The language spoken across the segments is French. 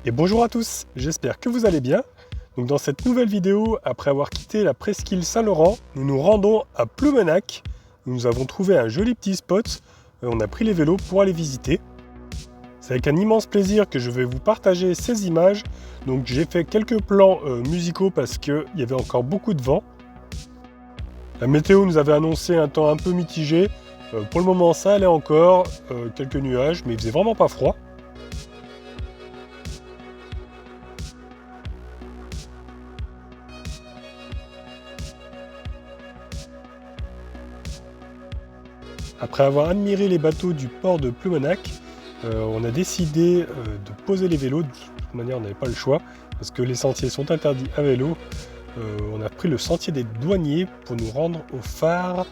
Et bonjour à tous, j'espère que vous allez bien. Donc dans cette nouvelle vidéo, après avoir quitté la presqu'île Saint-Laurent, nous nous rendons à Ploumenac. Nous avons trouvé un joli petit spot, on a pris les vélos pour aller visiter. C'est avec un immense plaisir que je vais vous partager ces images. Donc j'ai fait quelques plans musicaux parce qu'il y avait encore beaucoup de vent. La météo nous avait annoncé un temps un peu mitigé. Pour le moment ça allait encore, quelques nuages, mais il faisait vraiment pas froid. Après avoir admiré les bateaux du port de Ploumenac, on a décidé de poser les vélos. De toute manière, on n'avait pas le choix, parce que les sentiers sont interdits à vélo. On a pris le sentier des douaniers pour nous rendre au phare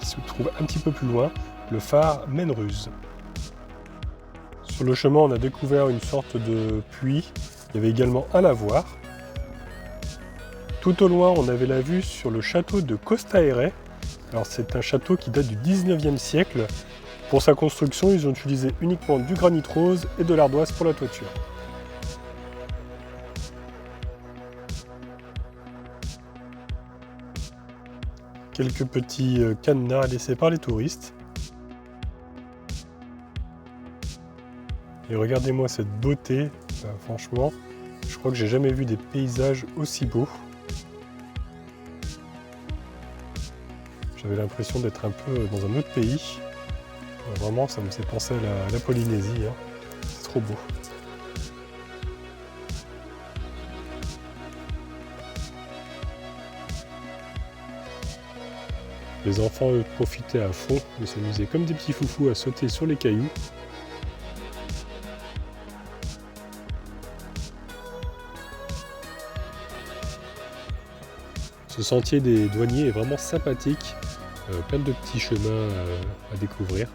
qui se trouve un petit peu plus loin, le phare Menruz. Sur le chemin, on a découvert une sorte de puits. Il y avait également un lavoir. Tout au loin, on avait la vue sur le château de Costaere. Alors c'est un château qui date du 19e siècle. Pour sa construction, ils ont utilisé uniquement du granit rose et de l'ardoise pour la toiture. Quelques petits cadenas laissés par les touristes. Et regardez-moi cette beauté, franchement, je crois que j'ai jamais vu des paysages aussi beaux. J'avais l'impression d'être un peu dans un autre pays. Vraiment, ça me fait penser à la Polynésie. Hein. C'est trop beau. Les enfants, eux, profitaient à fond. Ils s'amusaient comme des petits foufous à sauter sur les cailloux. Ce sentier des douaniers est vraiment sympathique. Plein de petits chemins à découvrir.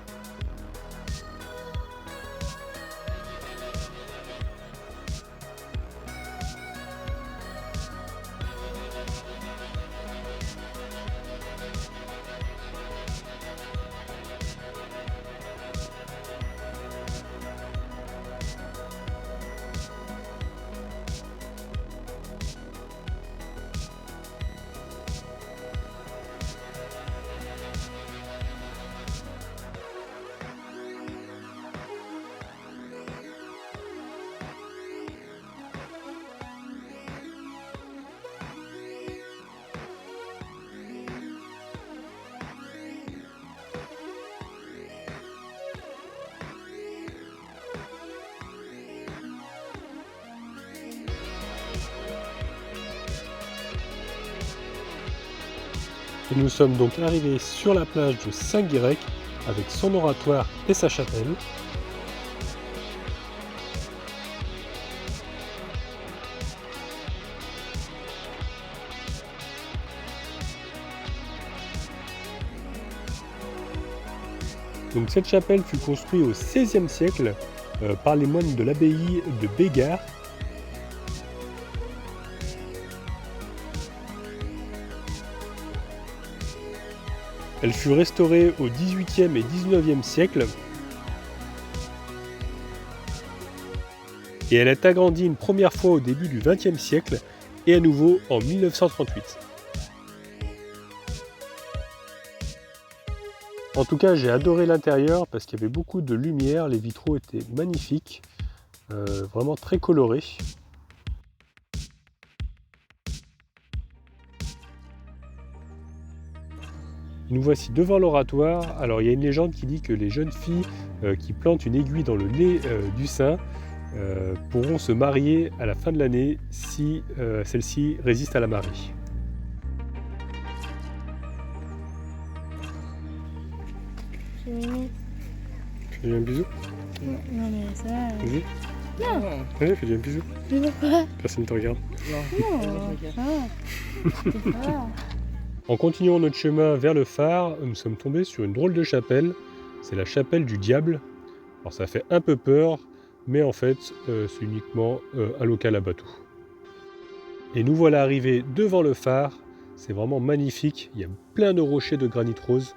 Et nous sommes donc arrivés sur la plage de Saint-Guirec avec son oratoire et sa chapelle. Donc cette chapelle fut construite au XVIe siècle par les moines de l'abbaye de Bégard. Elle fut restaurée au XVIIIe et XIXe siècle et elle est agrandie une première fois au début du XXe siècle et à nouveau en 1938. En tout cas, j'ai adoré l'intérieur parce qu'il y avait beaucoup de lumière, les vitraux étaient magnifiques, vraiment très colorés. Nous voici devant l'oratoire. Alors il y a une légende qui dit que les jeunes filles qui plantent une aiguille dans le nez du saint pourront se marier à la fin de l'année si celle-ci résiste à la marée. Fais-lui un bisou. Non mais ça... Vas-y. Non. Allez, fais-lui un bisou. Mais pourquoi? Personne ne te regarde. Non, ça va. En continuant notre chemin vers le phare, nous sommes tombés sur une drôle de chapelle. C'est la chapelle du diable. Alors ça fait un peu peur, mais en fait c'est uniquement un local à bateau. Et nous voilà arrivés devant le phare. C'est vraiment magnifique. Il y a plein de rochers de granit rose.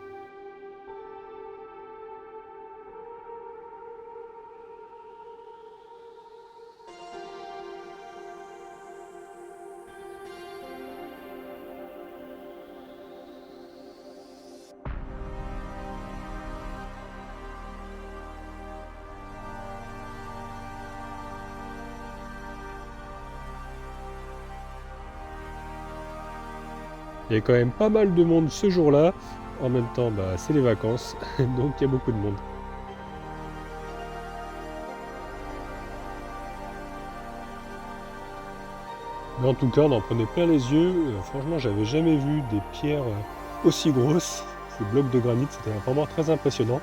Il y a quand même pas mal de monde ce jour-là. En même temps, c'est les vacances, donc il y a beaucoup de monde. Mais en tout cas, on en prenait plein les yeux. Franchement, j'avais jamais vu des pierres aussi grosses. Ces blocs de granit, c'était vraiment très impressionnant.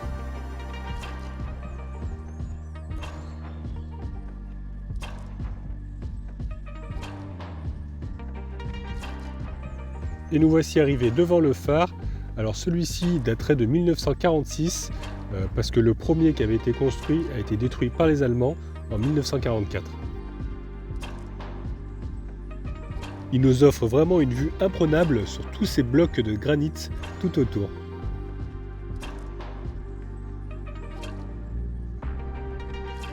Et nous voici arrivés devant le phare. Alors celui-ci daterait de 1946, parce que le premier qui avait été construit a été détruit par les Allemands en 1944. Il nous offre vraiment une vue imprenable sur tous ces blocs de granit tout autour.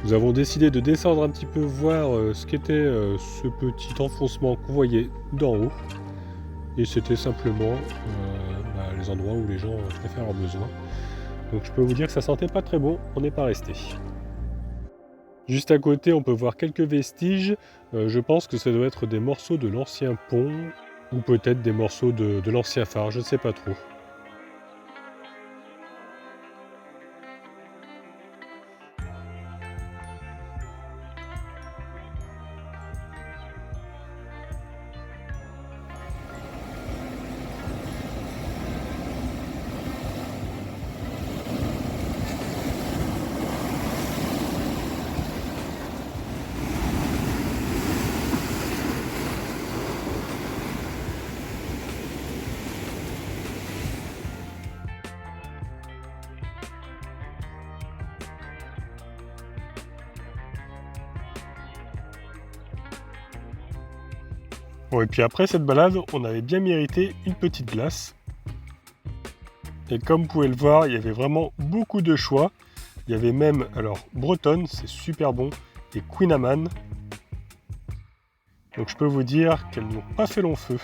Nous avons décidé de descendre un petit peu voir ce qu'était ce petit enfoncement qu'on voyait d'en haut. Et c'était simplement les endroits où les gens venaient faire leurs besoins. Donc je peux vous dire que ça sentait pas très bon, on n'est pas resté. Juste à côté, on peut voir quelques vestiges. Je pense que ça doit être des morceaux de l'ancien pont, ou peut-être des morceaux de l'ancien phare, je ne sais pas trop. Bon, et puis après cette balade, on avait bien mérité une petite glace. Et comme vous pouvez le voir, il y avait vraiment beaucoup de choix. Il y avait même, alors, Bretonne, c'est super bon, et Queen Amman. Donc je peux vous dire qu'elles n'ont pas fait long feu.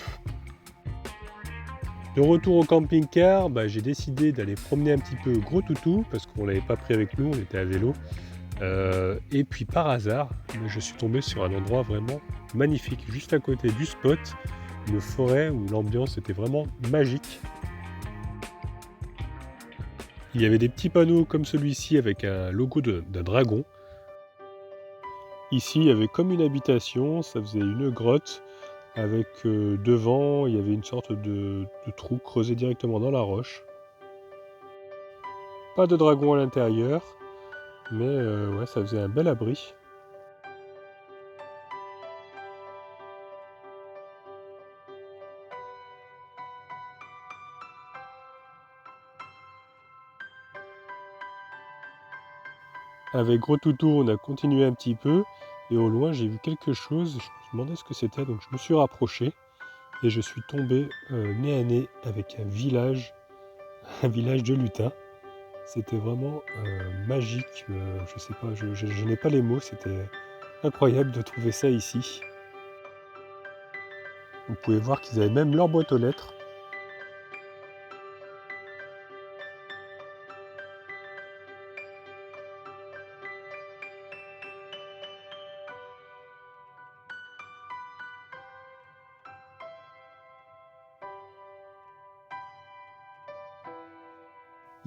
De retour au camping-car, j'ai décidé d'aller promener un petit peu Gros Toutou, parce qu'on ne l'avait pas pris avec nous, on était à vélo. Et puis par hasard, je suis tombé sur un endroit vraiment magnifique, juste à côté du spot, une forêt où l'ambiance était vraiment magique. Il y avait des petits panneaux comme celui-ci avec un logo d'un dragon. Ici, il y avait comme une habitation, ça faisait une grotte, avec devant, il y avait une sorte de trou creusé directement dans la roche. Pas de dragon à l'intérieur, mais ouais, ça faisait un bel abri. Avec Gros Toutou, on a continué un petit peu, et au loin, j'ai vu quelque chose, je me demandais ce que c'était, donc je me suis rapproché, et je suis tombé nez à nez avec un village de lutins. C'était vraiment magique, je sais pas, je n'ai pas les mots, c'était incroyable de trouver ça ici. Vous pouvez voir qu'ils avaient même leur boîte aux lettres.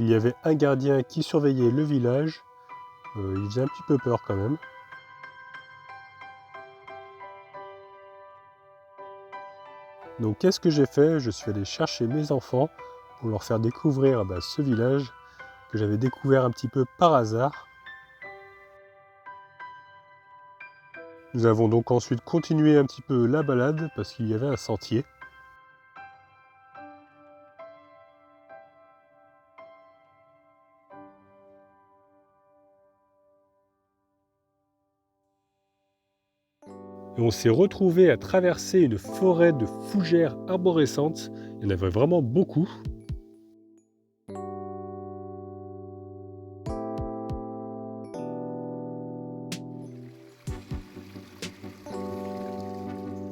Il y avait un gardien qui surveillait le village, il faisait un petit peu peur quand même. Donc qu'est-ce que j'ai fait? Je suis allé chercher mes enfants pour leur faire découvrir ce village que j'avais découvert un petit peu par hasard. Nous avons donc ensuite continué un petit peu la balade parce qu'il y avait un sentier. Et on s'est retrouvé à traverser une forêt de fougères arborescentes. Il y en avait vraiment beaucoup.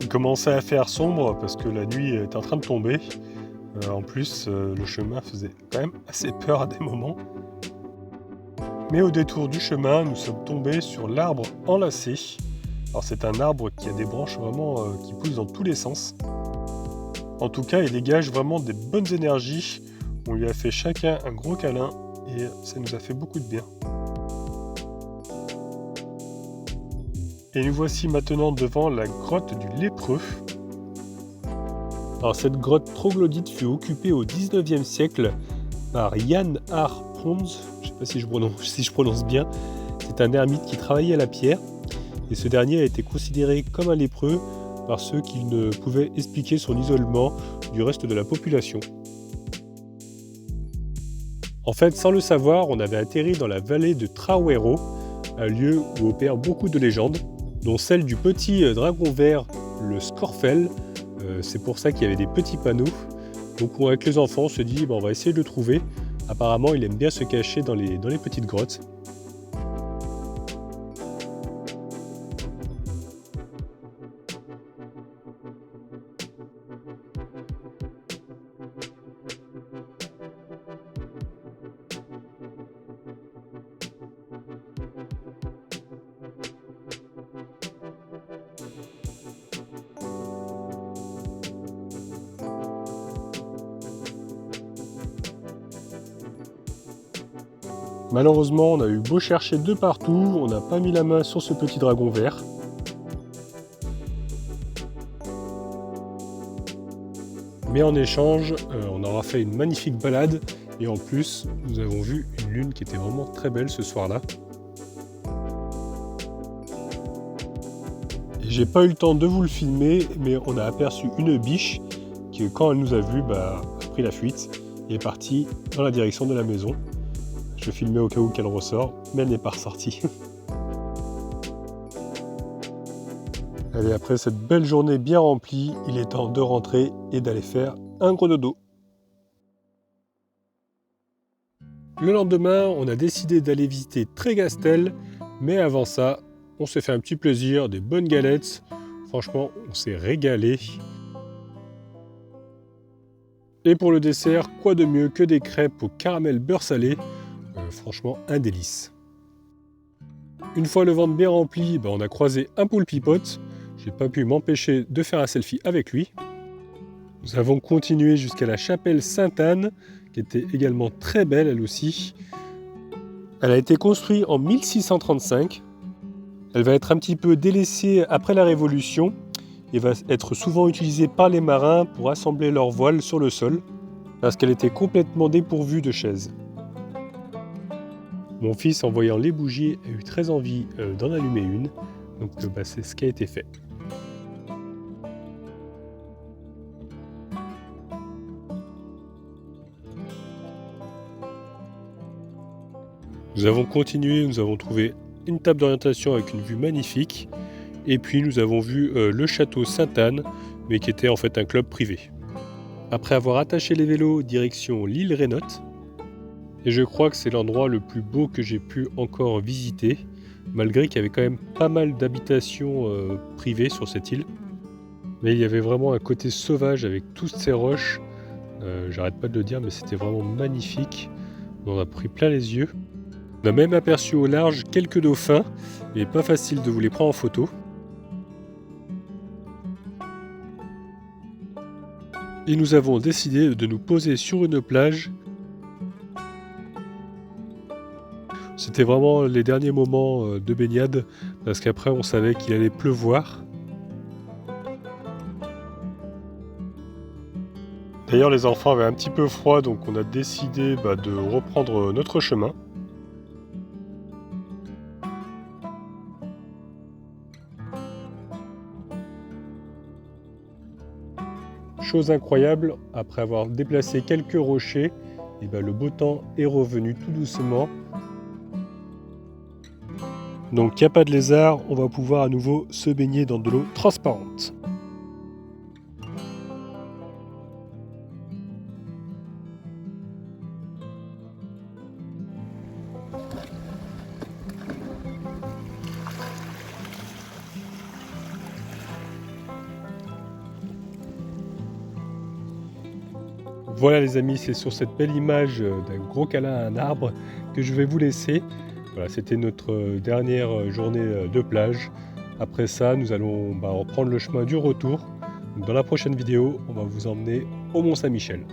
Il commençait à faire sombre parce que la nuit était en train de tomber. En plus, le chemin faisait quand même assez peur à des moments. Mais au détour du chemin, nous sommes tombés sur l'arbre enlacé. Alors c'est un arbre qui a des branches vraiment qui poussent dans tous les sens. En tout cas, il dégage vraiment des bonnes énergies. On lui a fait chacun un gros câlin et ça nous a fait beaucoup de bien. Et nous voici maintenant devant la grotte du lépreux. Alors cette grotte troglodyte fut occupée au 19e siècle par Jan Ar Pons, je ne sais pas si je prononce bien. C'est un ermite qui travaillait à la pierre et ce dernier a été considéré comme un lépreux par ceux qui ne pouvaient expliquer son isolement du reste de la population. En fait, sans le savoir, on avait atterri dans la vallée de Traouero, un lieu où opèrent beaucoup de légendes, dont celle du petit dragon vert, le Scorfell. C'est pour ça qu'il y avait des petits panneaux. Donc avec les enfants, on se dit on va essayer de le trouver. Apparemment, il aime bien se cacher dans les petites grottes. Malheureusement, on a eu beau chercher de partout, on n'a pas mis la main sur ce petit dragon vert. Mais en échange, on aura fait une magnifique balade et en plus, nous avons vu une lune qui était vraiment très belle ce soir-là. Et j'ai pas eu le temps de vous le filmer, mais on a aperçu une biche qui, quand elle nous a vus, a pris la fuite et est partie dans la direction de la maison. Je filmais au cas où qu'elle ressort, mais elle n'est pas ressortie. Allez, après cette belle journée bien remplie, il est temps de rentrer et d'aller faire un gros dodo. Le lendemain, on a décidé d'aller visiter Trégastel, mais avant ça, on s'est fait un petit plaisir, des bonnes galettes. Franchement, on s'est régalé. Et pour le dessert, quoi de mieux que des crêpes au caramel beurre salé. Franchement, un délice. Une fois le ventre bien rempli, on a croisé un poulpipote. J'ai pas pu m'empêcher de faire un selfie avec lui. Nous avons continué jusqu'à la chapelle Sainte-Anne, qui était également très belle elle aussi. Elle a été construite en 1635. Elle va être un petit peu délaissée après la Révolution et va être souvent utilisée par les marins pour assembler leurs voiles sur le sol, parce qu'elle était complètement dépourvue de chaises. Mon fils, en voyant les bougies, a eu très envie d'en allumer une, donc c'est ce qui a été fait. Nous avons continué, nous avons trouvé une table d'orientation avec une vue magnifique, et puis nous avons vu le château Sainte-Anne, mais qui était en fait un club privé. Après avoir attaché les vélos, direction l'île Renotte. Et je crois que c'est l'endroit le plus beau que j'ai pu encore visiter, malgré qu'il y avait quand même pas mal d'habitations privées sur cette île. Mais il y avait vraiment un côté sauvage avec toutes ces roches. J'arrête pas de le dire, mais c'était vraiment magnifique. On a pris plein les yeux. On a même aperçu au large quelques dauphins, mais pas facile de vous les prendre en photo. Et nous avons décidé de nous poser sur une plage. C'était vraiment les derniers moments de baignade, parce qu'après on savait qu'il allait pleuvoir. D'ailleurs les enfants avaient un petit peu froid, donc on a décidé de reprendre notre chemin. Chose incroyable, après avoir déplacé quelques rochers, le beau temps est revenu tout doucement. Donc il n'y a pas de lézard, on va pouvoir à nouveau se baigner dans de l'eau transparente. Voilà les amis, c'est sur cette belle image d'un gros câlin à un arbre que je vais vous laisser. Voilà, c'était notre dernière journée de plage. Après ça, nous allons reprendre le chemin du retour. Donc, dans la prochaine vidéo, on va vous emmener au Mont Saint-Michel.